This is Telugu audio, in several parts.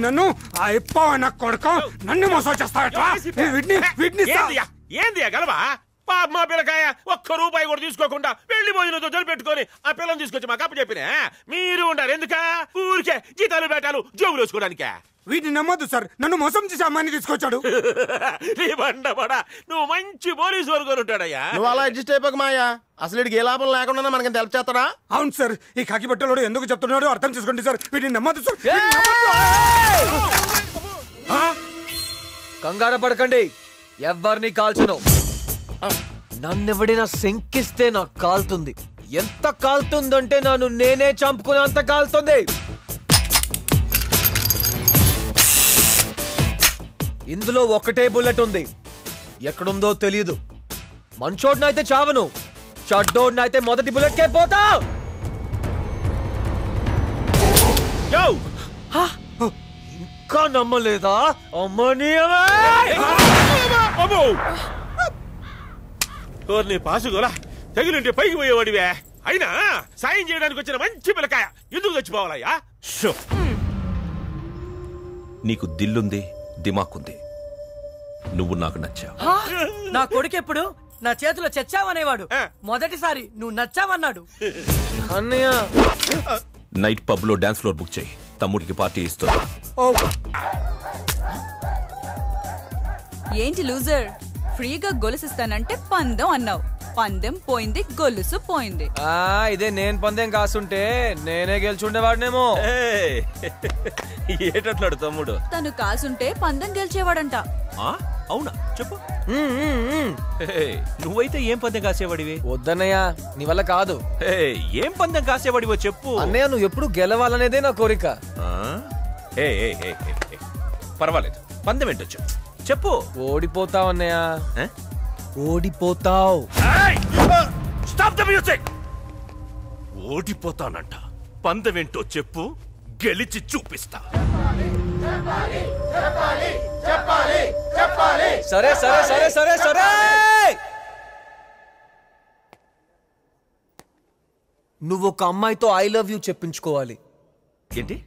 నన్ను అయిపోయిన కొడుకు నన్ను మోసం చేస్తాడట్రా ఏంది గలవా పాప మా పిల్లకాయ ఒక్క రూపాయి కూడా తీసుకోకుండా వెళ్ళిపోయినతో పెట్టుకొని ఆ పిల్లని తీసుకొచ్చి మాకు అప్పు చెప్పిన మీరు ఉండారు ఎందుక ఊరికే జీతాలు బేటాలు జోబులు వేసుకోవడానికే వీటిని నమ్మద్దు సార్ నన్ను మోసం చేసి అమ్మాయిని తీసుకొచ్చాడు నీ బండబడా నువ్వు మంచి పోలీసు వర్గం ఉంటాడయ్యా నువ్వు అలా అడ్జస్ట్ అయిపోక మాయా అసలు ఇడికి ఏ లాభం లేకుండా మనకి హెల్ప్ చేస్తాడా అవును సార్ ఈ కాకి బట్టలోడు ఎందుకు చెప్తున్నాడో అర్థం చేసుకోండి సార్ వీటిని నమ్మద్దు సార్ కంగారు పడకండి ఎవరిని కాల్చను నన్నెవడైనా శంకిస్తే నాకు కాలుతుంది ఎంత కాలుతుందంటే నన్ను నేనే చంపుకునే అంత కాలుతుంది ఇందులో ఒకటే బుల్లెట్ ఉంది ఎక్కడుందో తెలియదు మంచోడినైతే చావను చెడ్డోడినైతే మొదటి బుల్లెట్కే పోతా ఇంకా నమ్మలేదా అమ్మని నీ పాసుగోలా తగిలింటే పైకి పోయేవాడివే అయినా సాయం చేయడానికి వచ్చిన మంచి పిల్లకాయ ఎందుకు చచ్చిపోవాలయ్యా నీకు దిల్లుంది దిమాకుంది నువ్వు నాకు నచ్చావు నా కొడుకెప్పుడు నా చేతిలో చచ్చావనేవాడు మొదటిసారి నువ్వు నచ్చావన్నాడు అన్నయ్య నైట్ పబ్ లో డాన్స్ ఫ్లోర్ బుక్ చేయి తమ్ముడికి పార్టీ ఇస్తుంది ఏంటి లూజర్ ఫ్రీగా గొలుసిస్తానంటే పందెం అన్నావు పందెం పోయింది గొలుసు పోయింది ఇదే నేను పందెం కాసుంటే నేనే గెలుచుండేవాడినేమో ఏటట్లాడు తమ్ముడు తను కాసుంటే పందెం గెలిచేవాడంట అవునా చెప్పు నువ్వైతే ఏం పందెం కాసేవాడివి వద్దన్నయ్య నీ వల్ల కాదు ఏం పందెం కాసేవాడివో చెప్పు అన్నయ్య నువ్వు ఎప్పుడు గెలవాలనేదే నా కోరిక పర్వాలేదు పందెం ఏంటో చెప్పు ఓడిపోతావు అన్నయ్య ఓడిపోతావు స్టాప్ ద మ్యూజిక్ ఓడిపోతానంట పందెమేంటో చెప్పు గెలిచి చూపిస్తా సరే సరే సరే సరే సరే నువ్వు ఒక అమ్మాయితో ఐ లవ్ యూ చెప్పించుకోవాలి ఏంటి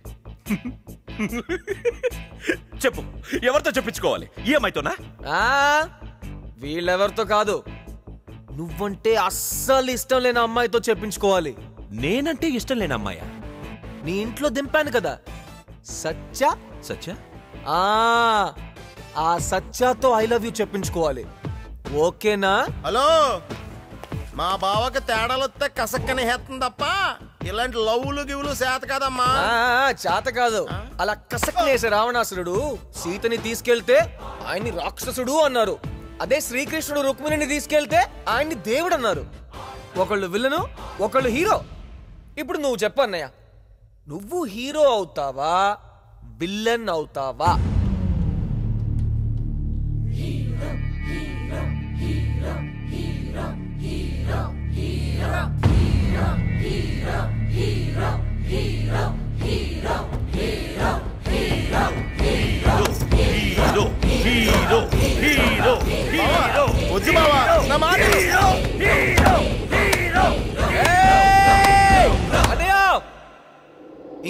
చెప్పు ఎవరితో చెప్పించుకోవాలి ఈ అమ్మాయితోనా వీళ్ళెవరితో కాదు నువ్వంటే అస్సలు ఇష్టం లేని అమ్మాయితో చెప్పించుకోవాలి నేనంటే ఇష్టం లేని అమ్మాయా నీ ఇంట్లో దింపాను కదా సత్య సత్య ఆ సత్యతో ఐ లవ్ యూ చెప్పించుకోవాలి ఓకేనా హలో మా బావకి తేడాలు వస్తే కసక్కని హేస్తుంది తప్ప ఇలాంటి లవ్వులు గివులు చేత కాదమ్మా చేత కాదు అలా కసక్కనేసే రావణాసురుడు సీతని తీసుకెళ్తే ఆయన్ని రాక్షసుడు అన్నారు అదే శ్రీకృష్ణుడు రుక్మిణిని తీసుకెళ్తే ఆయన్ని దేవుడు అన్నారు ఒకళ్ళు విలను ఒకళ్ళు హీరో ఇప్పుడు నువ్వు చెప్పన్నయ్య నువ్వు హీరో అవుతావా విల్లన్ అవుతావా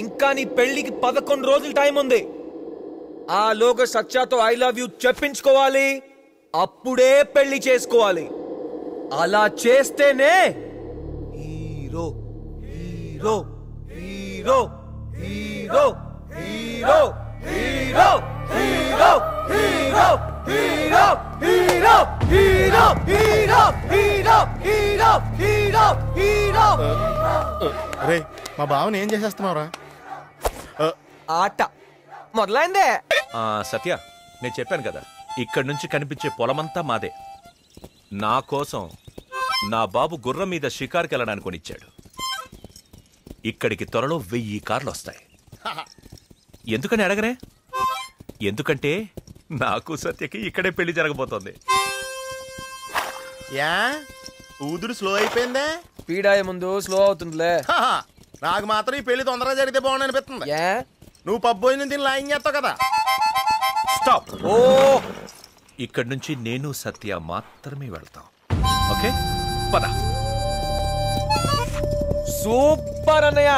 ఇంకా నీ పెళ్లికి 11 రోజులు టైం ఉంది ఆ లోగా సత్యాతో ఐ లవ్ యూ చెప్పించుకోవాలి అప్పుడే పెళ్లి చేసుకోవాలి అలా చేస్తేనే hero hero hero hero hero hero hero hero hero hero hero hero hero hero hero hero రే మా బావని ఏం చేసేస్తున్నావురా ఆట మొదలైందే సత్య నేను చెప్పాను కదా ఇక్కడి నుంచి కనిపించే పొలమంతా మాదే నా కోసం నా బాబు గుర్రం మీద షికార్కి వెళ్ళడానికి కొనిచ్చాడు ఇక్కడికి త్వరలో 1000 కార్లు వస్తాయి ఎందుకని అడగనే ఎందుకంటే నాకు సత్యకి ఇక్కడే పెళ్లి జరగబోతోంది యా ఊదుడు స్లో అయిపోయిందే పీడాయ ముందు స్లో అవుతుందిలే నాకు మాత్రం ఈ పెళ్లి తొందరగా జరిగితే బాగుంది అనిపిస్తుంది నువ్వు పబ్బు పోయిన దీన్ని లాయిన్ చేస్తావు కదా స్టాప్ ఇక్కడి నుంచి నేను సత్య మాత్రమే వెళ్తాం ఓకే పద సూపర్ అన్నయ్య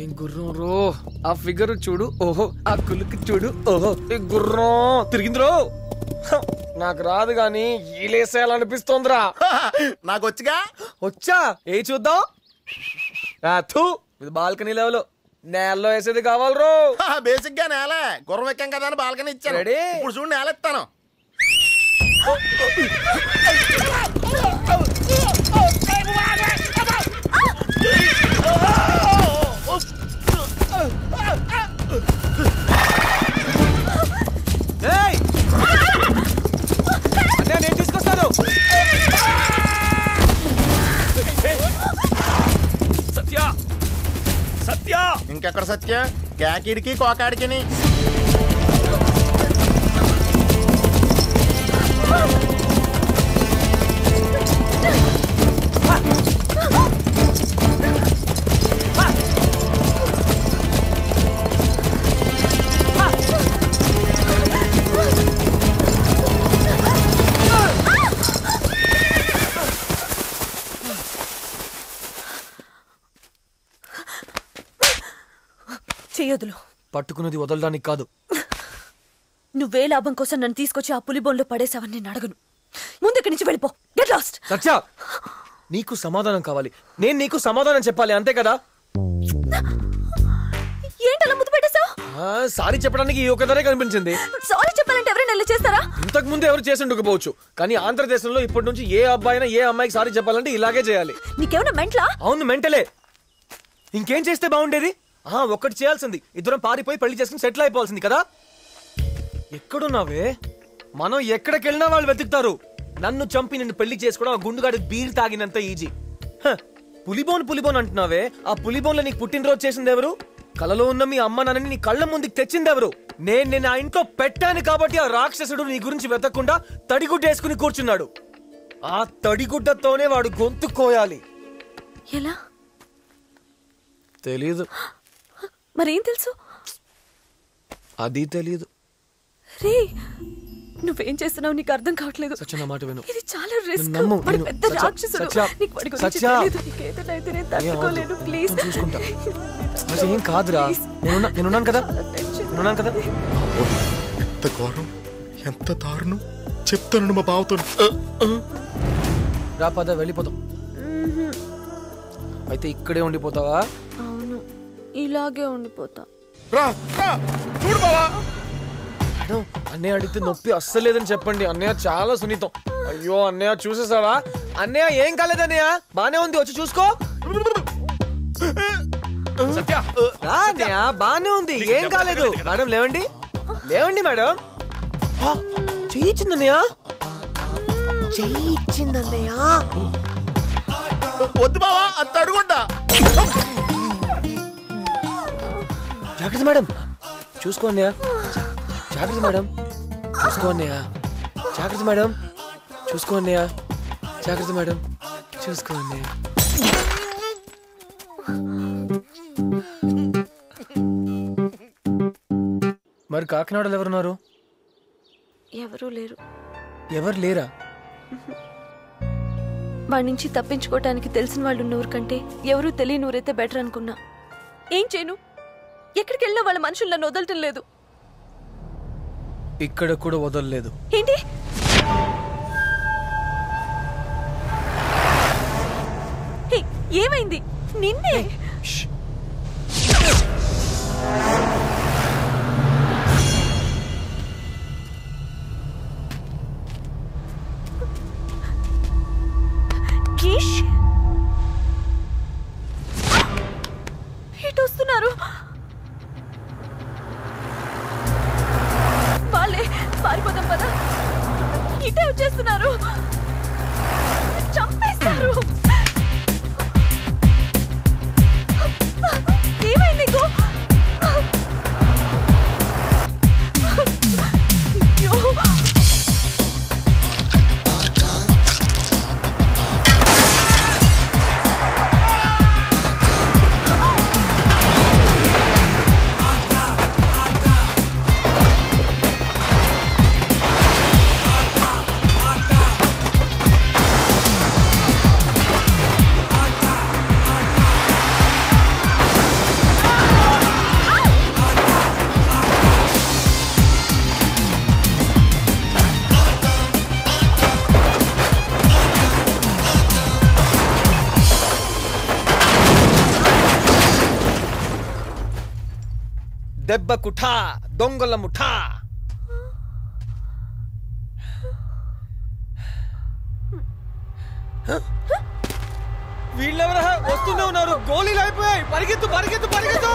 ఏం గుర్రం రో ఆ ఫిగర్ చూడు ఓహో, ఆ కులుకు చూడు ఓహో, ఈ గుర్రం తిరిగిందిరో. నాకు రాదు గాని ఈలేసేయాలనిపిస్తోందిరా. నాకు వచ్చిగా. వచ్చా ఏ చూద్దాం. ఇది బాల్కనీ లెవెల్, నేలలో వేసేది కావాలి రో. బేసిక్ గా నేలే, గుర్రం ఎక్కాం కదా అని బాల్కనీ ఇచ్చాను. రెడీ? ఇప్పుడు చూడు నేల ఎత్తాను. నేను తీసుకొస్తాను. సత్య సత్య ఇంకెక్కడ సత్య? కేకిడికి కోకాడికి. చెయ్యొదులు. పట్టుకున్నది వదలడానికి కాదు. నువ్వే లాభం కోసం నన్ను తీసుకొచ్చి ఆ పులి బోన్లో పడేసావని నేను అడగను. ముందు ఇక్కడి నుంచి వెళ్ళిపో. Get lost. సత్య, నీకు సమాధానం కావాలి, నేను నీకు సమాధానం చెప్పాలి, అంతే కదా? ఏంటలా ముద్దు పెట్టేశావు? సారీ చెప్పడానికి ఈ ఒక్కదానే కనిపించింది. సారీ చెప్పాలంటే ఎవరైనా ఇలా చేస్తారా? ఇంతకు ముందు ఎవరు చేసి ఉండకపోవచ్చు, కానీ ఆంధ్రదేశంలో ఇప్పటి నుంచి ఏ అబ్బాయినా ఏ అమ్మాయికి సారీ చెప్పాలంటే ఇలాగే చేయాలి. నీకేమైనా మెంట్లా? అవును, మెంటలే. ఇంకేం చేస్తే బాగుండేది? ఒక్కటి చేయాల్సింది, ఇద్దరం పారిపోయి పెళ్లి చేసుకుని సెటిల్ అయిపోవాల్సింది కదా. ఎక్కడున్నావే? మనం ఎక్కడికెళ్ళినా వాళ్ళు వెతుకుతారు. నన్ను చంపి నిన్ను పెళ్లి చేసుకోవడం ఆ గుండుగాడి బీర్ తాగినంత ఈజీ. పులిబోన్ అంటున్నావే, ఆ పులిబోన్లో నీకు పుట్టినరోజు చేసింది ఎవరు? కలలో ఉన్న మీ అమ్మ నాన్నని నీ కళ్ళ ముందుకు తెచ్చింది ఎవరు? నేను ఆ ఇంట్లో పెట్టాను కాబట్టి ఆ రాక్షసుడు నీ గురించి వెతకకుండా తడిగుడ్డేసుకుని కూర్చున్నాడు. ఆ తడిగుడ్డతోనే వాడు గొంతు కోయాలి. ఎలా? తెలీదు. మరేం తెలుసు? అది తెలీదు. రే, నువ్వేం చేస్తున్నావు నీకు అర్థం కావట్లేదు. సత్య, నా మాట విను. ఇది చాలా రిస్క్. నమ్ము. వాడు పెద్ద రాక్షసుడు. నీకు వాడి గురించి తెలీదు. నీకేదైనా అయితే నేను తట్టుకోలేను. ప్లీజ్ చూసుకుంటా. ఏం కాదురా, నేనున్నాను కదా. ఎంత ఘోరం, ఎంత దారుణం చెప్తాను మా బావతో. రా పద, వెళ్ళిపోతాం. అయితే ఇక్కడే ఉండిపోతావా? అవును, ఇలాగే ఉండిపోతా. చూడు బావా. అన్నయ్య అడిగితే నొప్పి అస్సలేదని చెప్పండి. అన్నయ్య చాలా సున్నితం. అయ్యో అన్నయ్య, చూసేసావా? అన్నయ్య ఏం కాలేదన్నయ్య, బానే ఉంది, వచ్చి చూసుకో. సత్య అన్నయ్య బానే ఉంది, ఏం కాలేదు. మేడం లేవండి, లేవండి మేడం. చేయించిందన్నయ్య, చేయించిందన్నయ్య. వద్దు బావా, అంత అడుగుంటా. జాగ్రత్త మేడం, చూసుకో అన్నయ్య. జాగ్రత్త మేడం, చూసుకో అన్నయ్య. జాగ్రత్త మేడం, చూసుకో అన్నయ్య. జాగ్రత్త మేడం, చూసుకో అన్నయ్య. మరి కాకినాడలో ఎవరున్నారు? ఎవరూ లేరు. ఎవరు లేరా? వాడి నుంచి తప్పించుకోవటానికి తెలిసిన వాళ్ళు ఉన్నూరు కంటే ఎవరూ తెలియని ఊరైతే బెటర్ అనుకున్నా. ఏం చేయను? ఎక్కడికి వెళ్ళినా వాళ్ళ మనుషులు నన్ను వదలటం లేదు. ఇక్కడ కూడా వదలలేదు. ఏంటి? ఏమైంది? నిన్నే. కిష్, ఇటు వస్తున్నారు వాళ్ళే. పారిపోదాం పదా. ఇటే వచ్చేస్తున్నారు, చంపేస్తారు. దెబ్బ కుఠా దొంగల ముఠా. వీళ్ళెవరా వస్తూనే ఉన్నారు, గోళీలు అయిపోయాయి, పరిగెత్తు పరిగెత్తు పరిగెత్తు.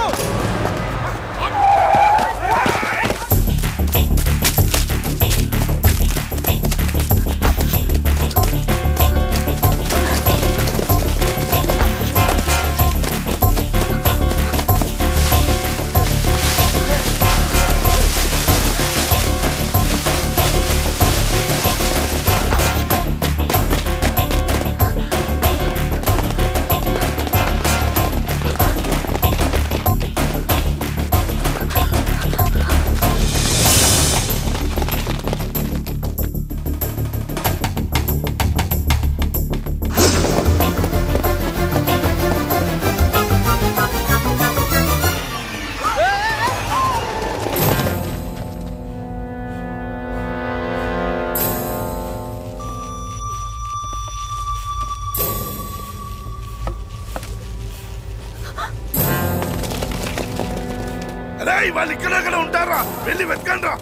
వాళ్ళు ఇక్కడ ఉంటారా? వెళ్ళి వెతకండి రా.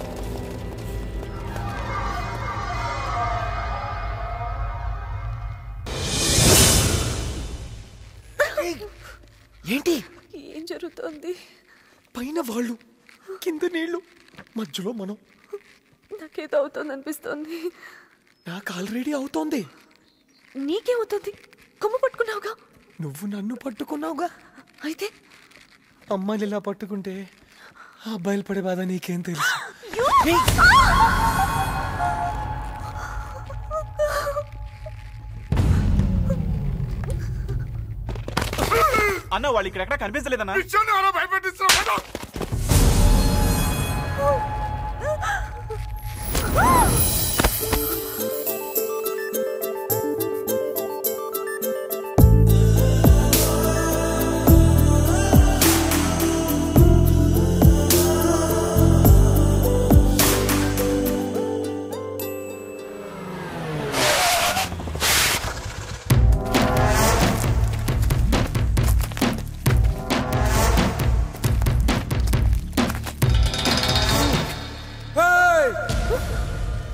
ఏంటి ఏం జరుగుతోంది? పైన వాళ్ళు, కింద నీళ్లు, మధ్యలో మనం. నాకేదో అవుతోంది అనిపిస్తోంది. నాకు ఆల్రెడీ అవుతోంది. నీకేమవుతుంది? కొమ్ము పట్టుకున్నావుగా. నువ్వు నన్ను పట్టుకున్నావుగా. అయితే అమ్మాయిలు ఇలా పట్టుకుంటే అబ్బాయిలు పడే బాధ నీకేం తెలుసు? అన్న వాళ్ళు ఇక్కడ కనిపించలేదన్నా. భయపెట్టిస్తున్నా.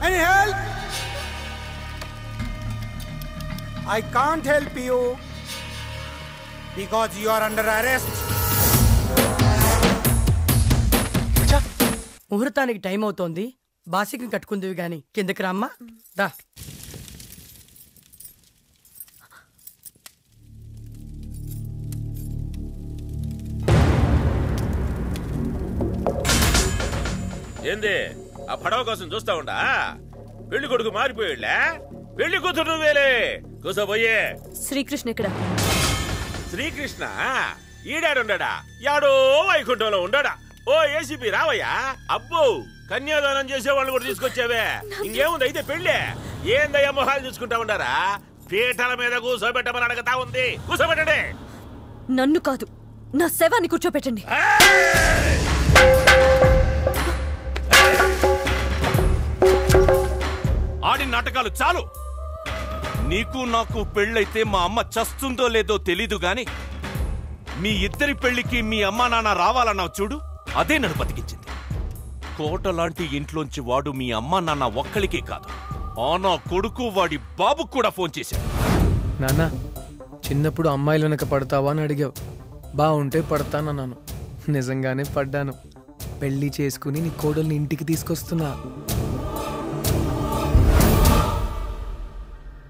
Any help? I can't help you because you are under arrest. ముహూర్తానికి టైం అవుతోంది. బాసికం కట్టుకుందివి గాని కిందకి రామ్మా. దా. ఏంది ఆ పడవ కోసం చూస్తా ఉండా? పెళ్లి కొడుకు మారిపోయాడులే, పెళ్లి కూతురు నువ్వేలే. కూసోబోయే. శ్రీకృష్ణ ఎక్కడ? శ్రీకృష్ణ ఈడాడుండా? యాడో వైకుంఠంలో ఉండా. ఓ ఏసీపీ రావయ్యా. అబ్బో కన్యాదానం చేసేవాళ్ళు కూడా తీసుకొచ్చావే. ఇంకేముంది అయితే పెళ్ళే? ఏందయ్యా మొహాలు చూసుకుంటా ఉండారా? పీటల మీద కూర్చోబెట్టమని అడగతా ఉంది. కూర్చోబెట్టండి. నన్ను కాదు, నా శవాన్ని కూర్చోబెట్టండి. ఆడి నాటకాలు చాలు. నీకు నాకు పెళ్ళైతే మా అమ్మ చస్తుందో లేదో తెలీదు గాని మీ ఇద్దరి పెళ్లికి మీ అమ్మా నాన్న రావాలన్నావు చూడు, అదే నన్ను బతికించింది. కోట లాంటి ఇంట్లోంచి వాడు మీ అమ్మా నాన్న ఒక్కడికే కాదు, ఆ నా కొడుకు వాడి బాబుకు కూడా ఫోన్ చేశాడు. నాన్న, చిన్నప్పుడు అమ్మాయిలు వెనక పడతావా అని అడిగావు. బాగుంటే పడతానన్నాను. నిజంగానే పడ్డాను. పెళ్లి చేసుకుని నీ కోడల్ని ఇంటికి తీసుకొస్తున్నా.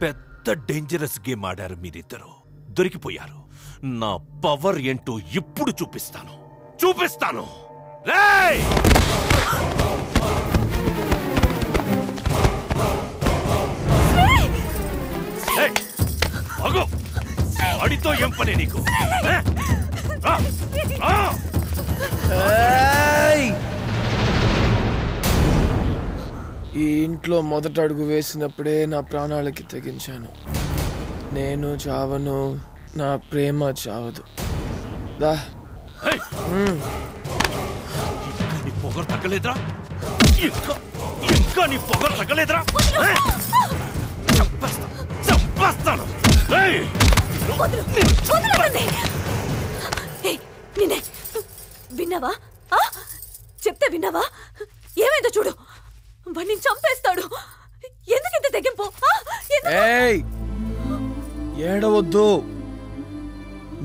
పెద్ద డేంజరస్ గేమ్ ఆడారు మీరిద్దరు. దొరికిపోయారు. నా పవర్ ఏంటో ఇప్పుడు చూపిస్తాను. రేయ్! అడితో ఏం పని నీకు? ఈ ఇంట్లో మొదట అడుగు వేసినప్పుడే నా ప్రాణాలకి తెగించాను. నేను చావను, నా ప్రేమ చావదు. దా. నీ పొగరు తగ్గలేదురా? ఇంకా నీ పొగరు తగ్గలేదురా? చంపేస్తాను. విన్నావా? విన్నావా? ఏమైందో చూడు. వాడిని చంపేస్తాడు. ఎందుకింత తెగింపు? ఏడవద్దు.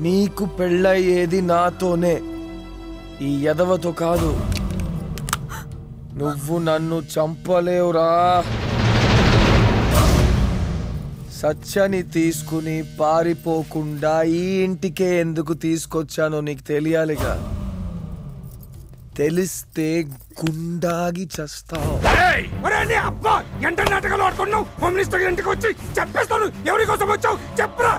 నీకు పెళ్ళయ్యేది నాతోనే, ఈ ఎదవతో కాదు. నువ్వు నన్ను చంపలేవురా. సత్యాన్ని తీసుకుని పారిపోకుండా ఈ ఇంటికే ఎందుకు తీసుకొచ్చానో నీకు తెలియాలిగా. తెలిస్తే గుండాగి చస్తావు. అబ్బా ఎంత నాటకాలు ఆడుతున్నావు? హోమ్ మినిస్టర్ ఇంటికి వచ్చి చెప్పేస్తాను. ఎవరి కోసం వచ్చావు చెప్పరా?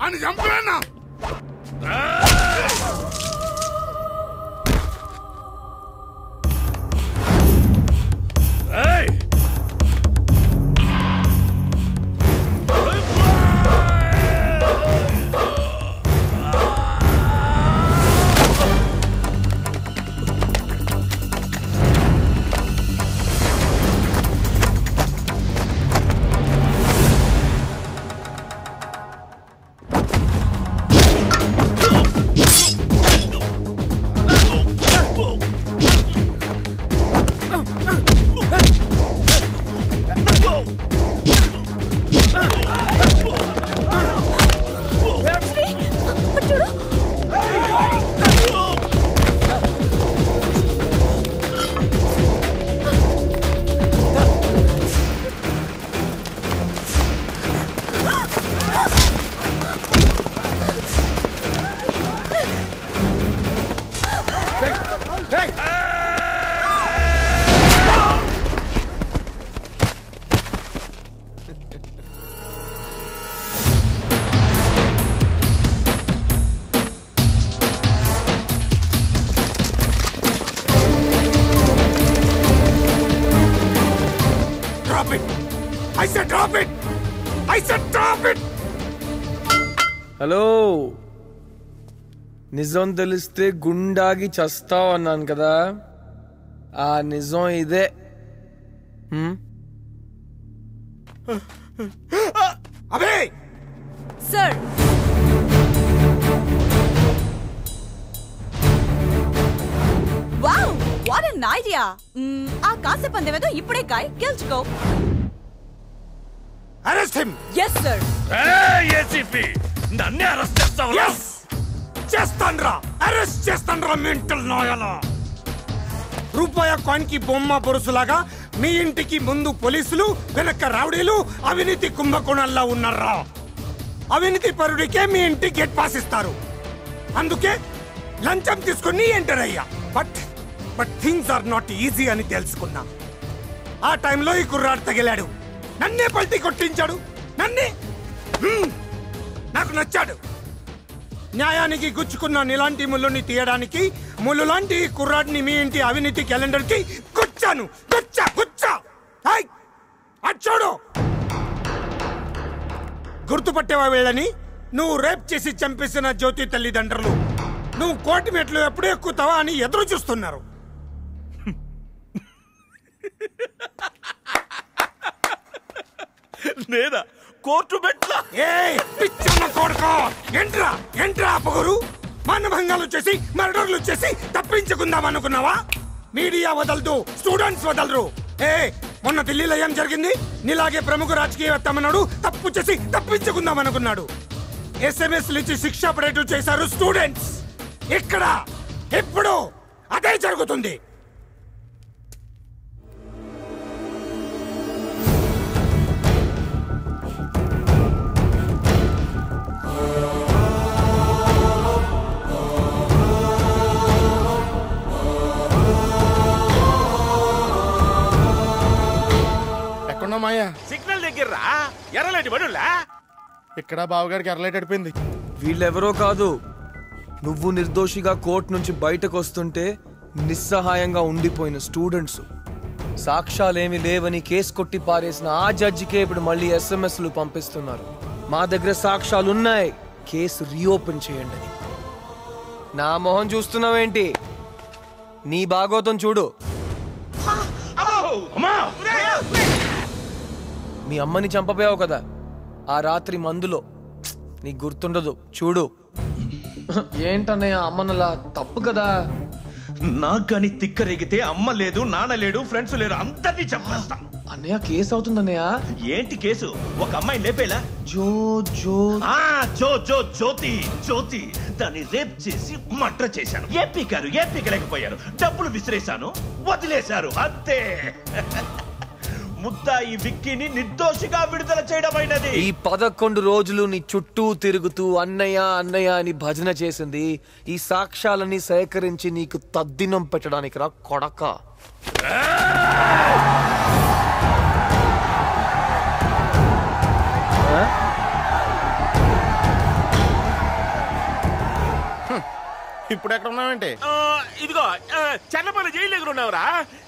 అని చంపలేనా? హలో, నిజం తెలిస్తే గుండాగి చస్తావు అన్నాను కదా. ఆ నిజం ఇదే. అబే sir, wow, what an idea. ఆ కాసే పందెమేదో ఇప్పుడే కాయ్ గెలుచుకో. Arrest him. yes sir. ACP నన్నే అరెస్ట్ చేస్తావా? yes చేస్తాన్రా, అరెస్ట్ చేస్తాన్రా మెంటల్ నాయలా. రూపాయ కాయిన్ కి బొమ్మ బొరుసులాగా మీ ఇంటికి ముందు పోలీసులు, వెనక రౌడీలు, అవినీతి కుంభకోణాల్లో ఉన్నారా. అవినీతి పరుడికే మీ ఇంటి గేట్ పాస్ ఇస్తారు. అందుకే లంచం తీసుకుని ఎంటర్ అయ్యా. But things are not easy అని తెలుసుకున్నా. ఆ టైంలో ఈ కుర్రాడు తగిలాడు, నన్నే పల్టీ కొట్టించాడు. నన్నే నాకు నచ్చాడు. న్యాయానికి గుచ్చుకున్న నీలాంటి ముళ్ళుని తీయడానికి ముళ్ళు లాంటి కుర్రాడిని మీ ఇంటి అవినీతి క్యాలెండర్ కి గుచ్చాను. గుచ్చా చూడు. గుర్తుపట్టేవా వీళ్ళని? నువ్వు రేప్ చేసి చంపేసిన జ్యోతి తల్లిదండ్రులు. నువ్వు కోటి మెట్లు ఎప్పుడు ఎక్కుతావా అని ఎదురు చూస్తున్నారు. నేనా కోర్టు మెట్ల? ఎంట్రా పొగరు. మానభంగాలు చేసి మర్డర్లు చేసి తప్పించుకుందాం అనుకున్నావా? మీడియా వదలదు, స్టూడెంట్స్ వదలరు. మొన్న ఢిల్లీలో ఏం జరిగింది? నీలాగే ప్రముఖ రాజకీయవేత్త మనోడు తప్పు చేసి తప్పించుకుందాం అనుకున్నాడు. ఎస్ఎంఎస్లు ఇచ్చి శిక్ష పడేట్టు చేశారు స్టూడెంట్స్. ఇక్కడ ఇప్పుడు అదే జరుగుతుంది. ఇలాంటి పనులా? ఇక్కడ బావగాడికి ఎర్రలైట్ వీళ్ళెవరో కాదు, నువ్వు నిర్దోషిగా కోర్టు నుంచి బయటకు వస్తుంటే నిస్సహాయంగా ఉండిపోయిన స్టూడెంట్స్. సాక్ష్యాలేమి లేవని కేసు కొట్టి పారేసిన ఆ జడ్జికే ఇప్పుడు మళ్ళీ ఎస్ఎంఎస్లు పంపిస్తున్నారు. మా దగ్గర సాక్ష్యాలున్నాయి, కేసు రీఓపెన్ చేయండి అని. నా మొహం చూస్తున్నావేంటి? నీ భాగోతం చూడు. మీ అమ్మని చంపపోయావు కదా ఆ రాత్రి మందులో, నీకు గుర్తుండదు చూడు. ఏంటన్నయ్య అమ్మనలా? తప్పు కదా. నాకు కానీ తిక్కరేగితే అమ్మ లేదు, నాన్న లేడు, ఫ్రెండ్స్ లేరు, అందరినీ చంపేస్తా. అన్నయ్య కేసు అవుతుందన్నయ్య. ఏంటి కేసు? ఒక అమ్మాయి లేపేలా? జ్యోతి దాన్ని రేప్ చేసి మర్డర్ చేశాను. ఏ పీకలేకపోయారు. డబ్బులు విసిరేశాను, వదిలేశారు, అంతే. ముద్దాయి విక్కీని నిర్దోషిగా విడుదల చేయడమైనది. ఈ 11 రోజులు నీ చుట్టూ తిరుగుతూ అన్నయ్య అన్నయ్య అని భజన చేసింది ఈ సాక్ష్యాలని సేకరించి నీకు తద్దినం పెట్టడానికి రా కొడక. ఇప్పుడు ఎక్కడ ఉన్నావేంటి? ఇదిగో చెన్నపల్లి జైలు దగ్గర ఉన్నావురా.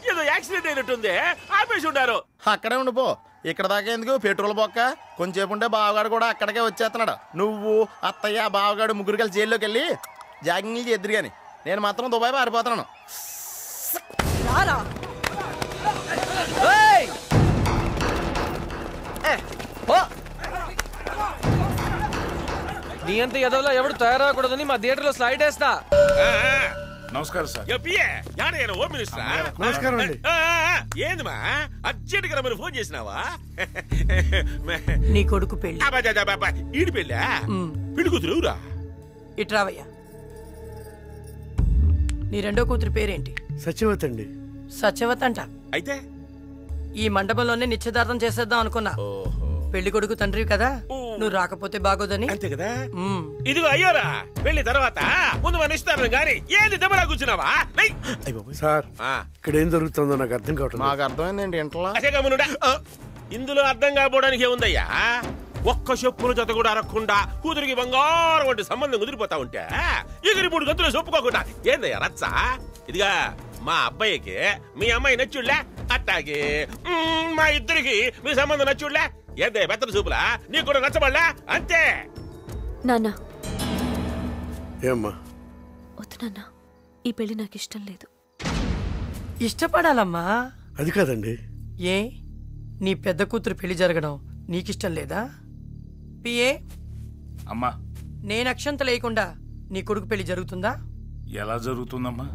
ఏదో యాక్సిడెంట్ అయినట్టుంది, ఆపేసి ఉంటారు. అక్కడే ఉండిపో. ఇక్కడ దాకా ఎందుకు పెట్రోల్ బొక్క? కొంచెంసేపు ఉంటే బావగాడు కూడా అక్కడికే వచ్చేస్తున్నాడు. నువ్వు అత్తయ్య బావగాడు ముగ్గురు కలిసి జైల్లోకి వెళ్ళి జాగింగ్లు చేద్దరు గాని నేను మాత్రం దుబాయ్ పారిపోతున్నాను. నీ అంత ఎదవలా ఎవడు తయారవకూడదని మా థియేటర్లో స్లైడ్ వేస్తా. నమస్కారం సార్. Home minister. నమస్కారం అండి. ఏందమ్మా అర్జెంట్ గా మీరు ఫోన్ చేసినావా? నీ కొడుకు పెళ్లి. ఈడి పెళ్ళా? పెళ్లి కూతురు ఎవరా? ఇట్రావయ్యా. నీ రెండో కూతురు పేరేంటి? సత్యవతి అండి. సత్యవతి అంట. అయితే ఈ మండపంలోనే నిశ్చితార్థం చేసేద్దాం అనుకున్నా. పెళ్లి కొడుకు తండ్రి కదా, నువ్వు రాకపోతే బాగోదని. అంతే కదా. ఇదిగో అయ్యోరా, పెళ్లి తర్వాత ముందు మన ఇస్తాను గాని ఏంది దెబ్బలా కూర్చున్నావా? సార్ ఇక్కడ ఏం జరుగుతుందో నాకు అర్థం కావట్లేదు. నాకు అర్థమైందండి ఇంట్లో. ఇందులో అర్థం కాకపోవడానికి ఏముందయ్యా? ఒక్క చెప్పుల జత కూడా అరక్కుండా కూతురికి బంగారం వంటి సంబంధం కుదిరిపోతా ఉంటే ఎగిరి 3 గంతులు చెప్పుకోకుండా ఏందయ్యా రచ్చ? ఇదిగా మా అబ్బాయికి మీ అమ్మాయి నచ్చుళ్లే, అట్టాకి మా ఇద్దరికి మీ సంబంధం నచ్చుళ్లే. ఏందే బెత్తన చూపులా? నీకు కూడా నచ్చబడలే అంతే. నాన్న ఏమ్మా? వద్దు నాన్న, ఈ పెళ్లి నాకు ఇష్టం లేదు. ఇష్టపడాలమ్మా. అది కాదండి. ఏ నీ పెద్ద కూతురు పెళ్లి జరగడం నీకిష్టం లేదా? పిఏ అమ్మా, నేను అక్షంత లేకుండా నీ కొడుకు పెళ్లి జరుగుతుందా? ఎలా జరుగుతుందమ్మా?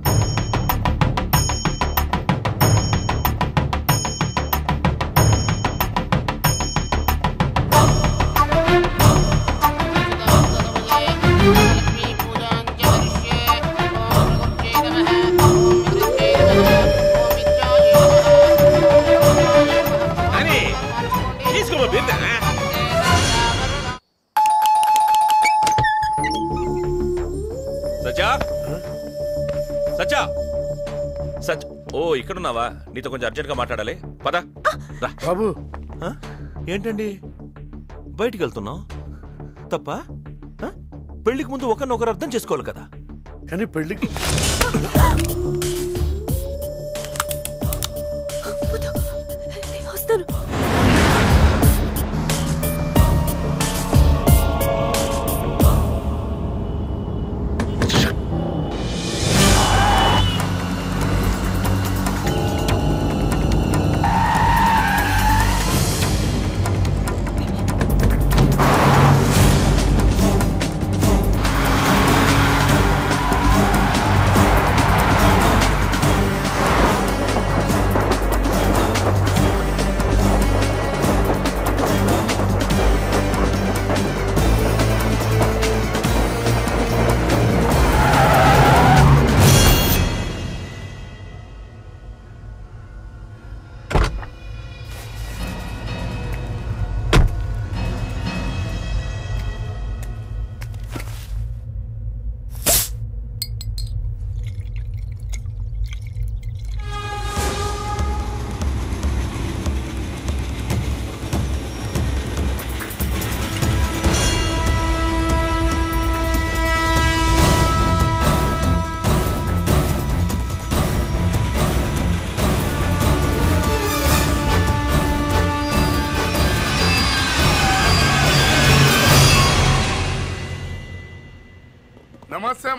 ఓ ఇక్కడున్నావా? నీతో కొంచెం అర్జెంట్ గా మాట్లాడాలి, పద. బాబు ఏంటండి బయటికి వెళ్తున్నావు? తప్ప? పెళ్లికి ముందు ఒకరినొకరు అర్థం చేసుకోవాలి కదా. కానీ పెళ్లికి వస్తాను.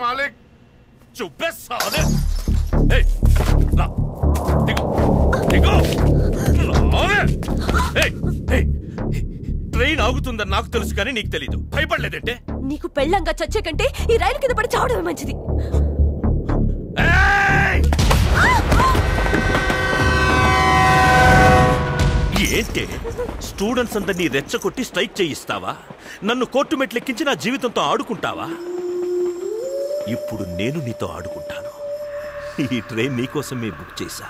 మాలిక్ చుబ్బే సాలే ఏయ్ లా దిగు దిగు లాలే ఏయ్ ఏయ్ ట్రైన్ ఆగుతుందని నాకు తెలుసు కానీ నీకు తెలీదు భయపడలేదంటే నీకు పెళ్ళంగా చచ్చే కంటే ఈ రైలు కింద పడి చావడమే మంచిది. ఏంటే స్టూడెంట్స్ అందరినీ రెచ్చగొట్టి స్ట్రైక్ చేయిస్తావా? నన్ను కోర్టు మెట్లెక్కించి నా జీవితంతో ఆడుకుంటావా? ఇప్పుడు నేను నీతో ఆడుకుంటాను. ఈ ట్రైన్ నీకోసమే బుక్ చేశా.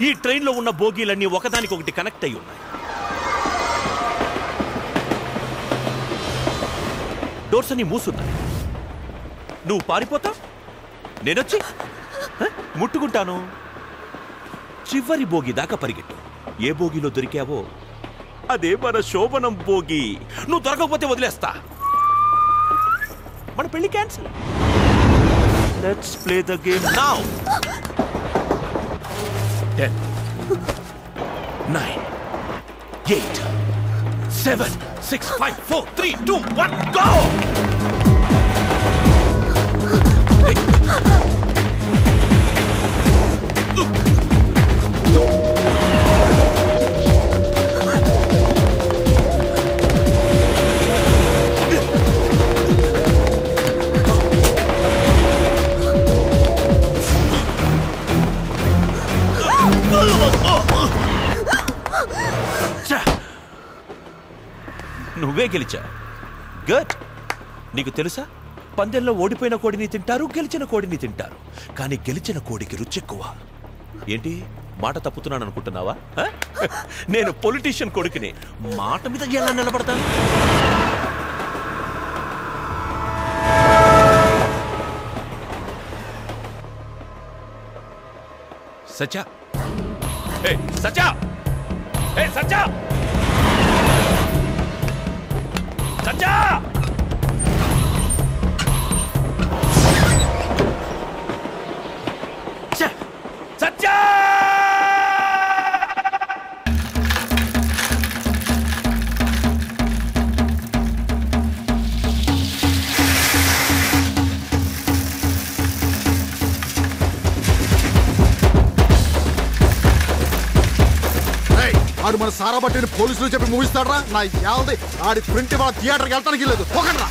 ఈ ట్రైన్లో ఉన్న బోగీలన్నీ ఒకదానికొకటి కనెక్ట్ అయి ఉన్నాయి. డోర్స్ అన్ని మూసున్నాయి. నువ్వు పారిపోతావు, నేనొచ్చి ముట్టుకుంటాను. చివరి బోగి దాకా పరిగెట్టు. ఏ బోగిలో దొరికావో అదే మన శోభనం బోగి. నువ్వు దొరకకపోతే వదిలేస్తా. మన పెళ్లి cancel. Let's play the game now. 10 9 8 7 6 5 4 3 2 1 go. నువ్వే గెలిచా. గుడ్. నీకు తెలుసా, పందెంలో ఓడిపోయిన కోడిని తింటారు, గెలిచిన కోడిని తింటారు. కానీ గెలిచిన కోడికి రుచెక్కువ. ఏంటి మాట తప్పుతున్నాను అనుకుంటున్నావా? నేను పొలిటీషియన్ కొడుకుని, మాట మీద ఎలా నిలబడతాను? సచ్చా సచ్చా సచ్చా సచ్చా సచ్చా ఆడు మన సారా బట్టిని పోలీసులు చెప్పి ముగిస్తాడ్రా. నా యావది ఆడి ప్రింట్ వాళ్ళ థియేటర్కి వెళ్తానికి లేదు. పోకండ్రా.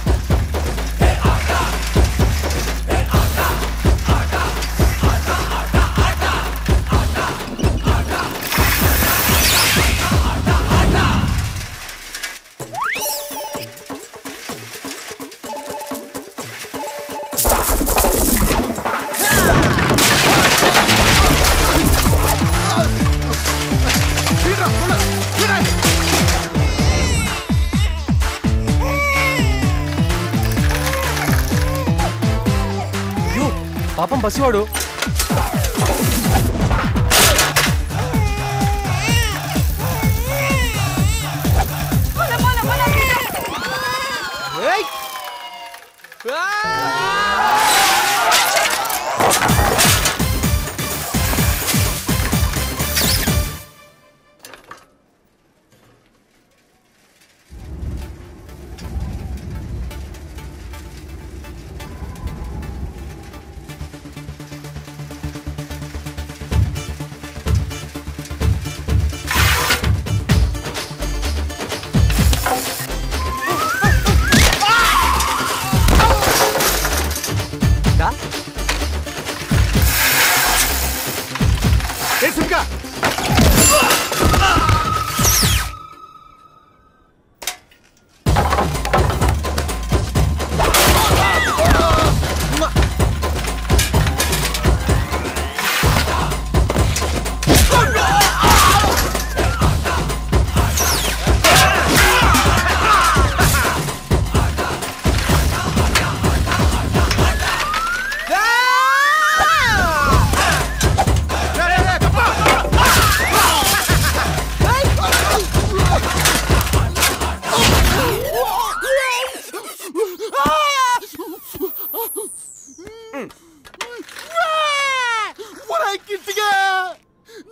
పాపం పసివాడు.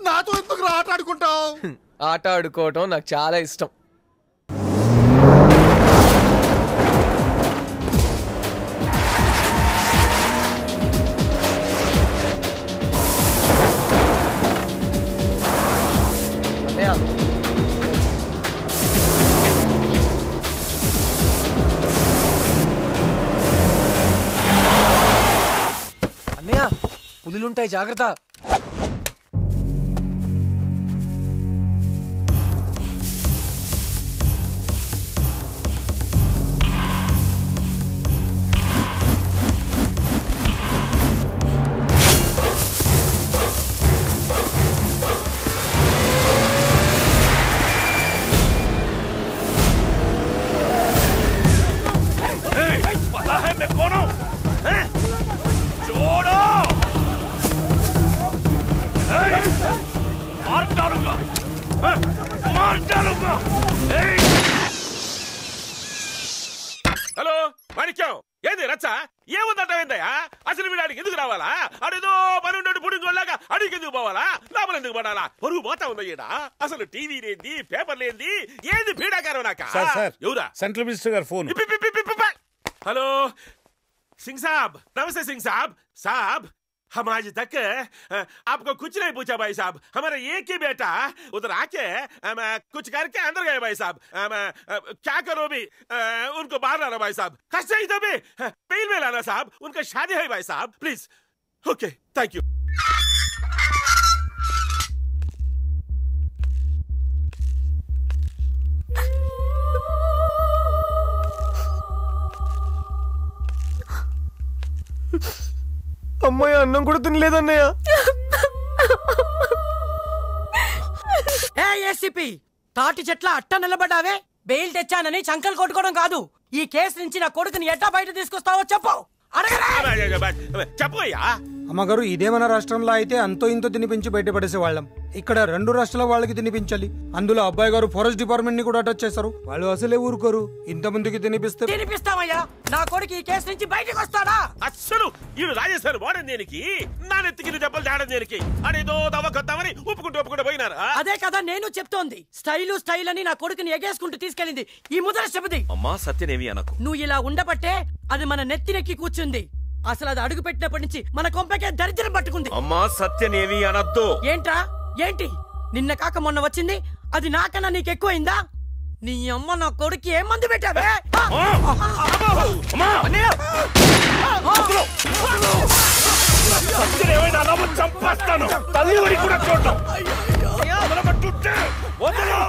నాతో ఎందుకు ఆట ఆడుకుంటావు? ఆట ఆడుకోవటం నాకు చాలా ఇష్టం. అన్నయ్య పులులుంటాయి జాగ్రత్త. హలో మాణిక్యం, ఏది రచ్చ? ఏముందంటావేందయ్యా? అసలు వీడానికి ఎందుకు రావాలా? అదేదో పనుండి పుడింగోళ్ళగా అడిగి ఎందుకు పోవాలా? లోపల ఎందుకు పడాలా? పరుగు పోతా ఉందయ్యా. అసలు టీవీ లేంది, పేపర్ లేంది, ఏది పీడాకారం నాక? ఎవరా? సెంట్రల్ మినిస్టర్ గారు ఫోన్. हेलो सिंह साहब, नमस्ते सिंह साहब. साहब हम आज तक आपको कुछ नहीं पूछा भाई साहब. हमारा एक ही बेटा उधर आके कुछ करके अंदर गए भाई साहब. क्या करो भी उनको बाहर लाना भाई साहब. कैसे ही भी पेल में लाना साहब. उनका शादी है भाई साहब. प्लीज. Okay, thank you. అమ్మాయి అన్నం కూడా తినలేదన్నయ్య. ఏసీపీ తాటి చెట్ల అట్ట నిలబడ్డావే. బెయిల్ తెచ్చానని చంకలు కొట్టుకోవడం కాదు. ఈ కేసు నుంచి నా కొడుకుని ఎట్టా బయట తీసుకొస్తావో చెప్పు. చెప్పయ్యా. అమ్మగారు, ఇదే మన రాష్ట్రంలో అయితే అంతో ఇంతో తినిపించి బయటపడేసే వాళ్ళం. ఇక్కడ 2 రాష్ట్రాల వాళ్ళకి తినిపించాలి. అందులో అబ్బాయి గారు ఫారెస్ట్ డిపార్ట్మెంట్ ని కూడా టచ్ చేశారు. వాళ్ళు అసలే ఊరుకోరు. ఇంతమందికి తినిపిస్తామయ్యా. నా కొడుకు ఈ కేసు నుంచి బయటకు వస్తాడా? అస్సలు ఈడు రాజేశ్వర్ వాడని దేనికి, నా నెత్తికి దెబ్బలు తేడం దేనికి? అదేదో దవ్వకొద్దామని ఒప్పుకుంటూ పోయినారా? అదే కదా నేను చెప్తోంది. స్టైల్ అని నా కొడుకుని ఎగేసుకుంటూ తీసుకెళ్ళింది ఈ ముద్ర శబది. అమ్మా సత్యనేవి అనకు. నువ్వు ఇలా ఉండబట్టే అది మన నెత్తినెక్కి కూర్చుంది. అసలు అది అడుగు పెట్టినప్పటి నుంచి మన కొంపకే దరిద్రం పట్టుకుంది. అమ్మా సత్యనేవి అనద్దు. ఏంట్రా ఏంటి? నిన్న కాక మొన్న వచ్చింది. అది నాకన్నా నీకు ఎక్కువైందా? నీ అమ్మ నా కొడుకు ఏ మందు పెట్టావే? చంపేస్తాను. తల్లి ఊరి కూడా చూడటం. వదలు.